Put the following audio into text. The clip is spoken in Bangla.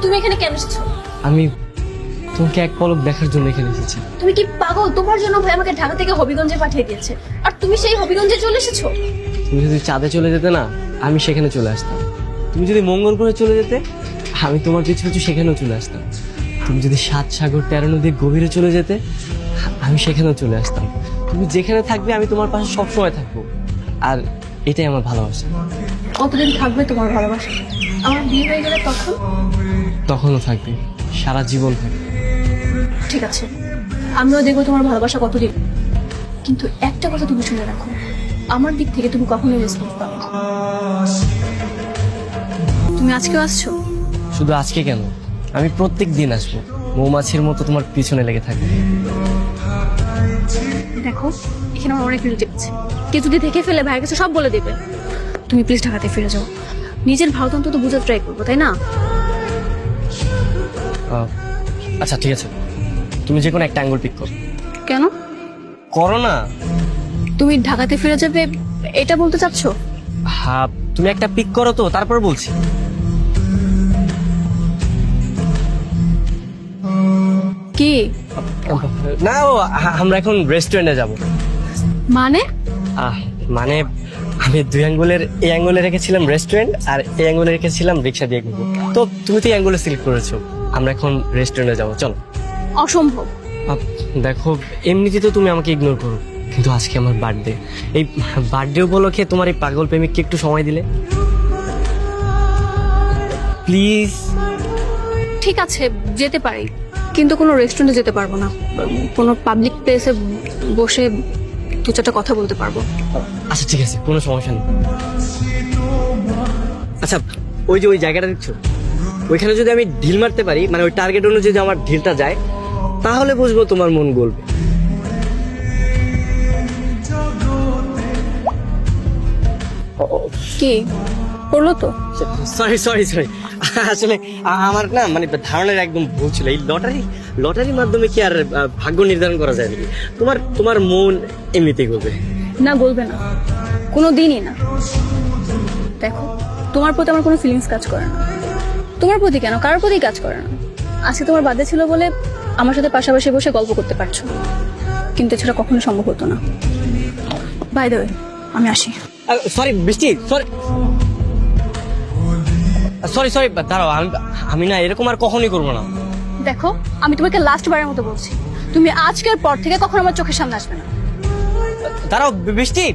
তুমি এখানে কেন এসেছো? আমি তোমাকে এক পলক দেখার জন্য এখানে এসেছি। তুমি কি পাগল? তোমার জন্য ভাই আমাকে ঢাকা থেকে হবিগঞ্জে পাঠিয়ে দিয়েছে, আর তুমি সেই হবিগঞ্জে চলে এসেছো। তুমি যদি চাঁদে চলে যেতে না, আমি সেখানে চলে আসতাম। তুমি যদি মঙ্গল গ্রহে চলে যেতে, আমি তোমার পিছু পিছু সেখানেও চলে আসতাম। তুমি যদি 7 সাগর 13 নদীর গভীরে চলে যেতে, আমি সেখানেও চলে আসতাম। তুমি যেখানে থাকবে আমি তোমার পাশে সবসময় থাকবো, আর এটাই আমার ভালোবাসা। কতদিন থাকবে তোমার ভালোবাসা? আমার বিয়ে হয়ে গেলে তখন? তখনও থাকবে, সারা জীবন থাকবে। ঠিক আছে, আমিও দেখবো তোমার ভালোবাসা কতদিন। কিন্তু একটা কথা তুমি শুনে রাখো, আমার দিক থেকে তুমি কখনোই রেসপন্স পাবে না। তুমি আজকেও আসছো? শুধু আজকে কেন, আমি প্রত্যেক দিন আসবো, মৌমাছির মতো তোমার পিছনে লেগে থাকবে। দেখো, এখানে আমার অনেক রিলেটিভ আছে, কেউ যদি দেখে ফেলে ভাইয়ের কাছে সব বলে দেবে। তুমি প্লিজ ঢাকাতে ফিরে যাও। নিজের ভালোতন্ত্র তো বোঝার ট্রাই করবো, তাই না? আচ্ছা ঠিক আছে, তুমি যে কোনো একটা অ্যাঙ্গেল পিক করো। কেন? করো না। তুমি ঢাকাতে ফিরে যাবে এটা বলতে চাচ্ছ? হ্যাঁ, তুমি একটা পিক করো তো, তারপর বলছি। কি না, আমরা এখন রেস্টুরেন্টে যাব। মানে? মানে আমি 2 আঙ্গুলের এই অ্যাঙ্গেলে রেখেছিলাম রেস্টুরেন্ট, আর এই অ্যাঙ্গেলে রেখেছিলাম রিক্সা দিয়ে ঘুরবো। তো তুমি তো এই অ্যাঙ্গেলে সিলেক্ট করেছো, আমরা এখন রেস্টুরেন্টে যাবো, চলো। অসম্ভব। দেখো, এমনিতে তো তুমি আমাকে ইগনোর করো, কিন্তু আজকে আমার বার্থডে। এই বার্থডে উপলক্ষে তোমার এই পাগল প্রেমিককে একটু সময় দিলে প্লিজ। ঠিক আছে, যেতে পারি, কিন্তু কোনো রেস্টুরেন্টে যেতে পারবো না। কোনো পাবলিক প্লেসে বসে 2-4টা কথা বলতে পারবো। আচ্ছা ঠিক আছে, কোনো সমস্যা নেই। আচ্ছা, ওই যে ওই জায়গাটা দেখছো, ওইখানে যদি আমি ঢিল মারতে পারি, মানে ওই টার্গেট অনুযায়ী যদি আমার ঢিলটা যায়, তাহলে বুঝবো তোমার মন গলবে। কি করলো তো? সরি সরি সরি, আসলে আমার না মানে ধারণার একদম ভুল ছিল। এই লটারির মাধ্যমে কি আর ভাগ্য নির্ধারণ করা যায় নাকি? তোমার মন এমনিতেই করবে না, বলবে না, কোনো দিনই না। দেখো, তোমার প্রতি আমার কোনো ফিলিংস কাজ করে না। তোমার প্রতি কেন, কারোর প্রতি কাজ করে না। আজকে তোমার বার্থডে ছিল বলে আমার সাথে পাশাপাশি বসে গল্প করতে পারছো, কিন্তু এছাড়া কখনো সম্ভব হতো না। বাই দ্য ওয়ে, আমি আসি। সরি বৃষ্টি, সরি সরি, দাঁড়াও, আমি না এরকম আর কখনই করবো না। দেখো, আমি তোমাকে লাস্ট বারের মতো বলছি, তুমি আজকের পর থেকে কখনো আমার চোখের সামনে আসবে না। দাঁড়াও বৃষ্টি।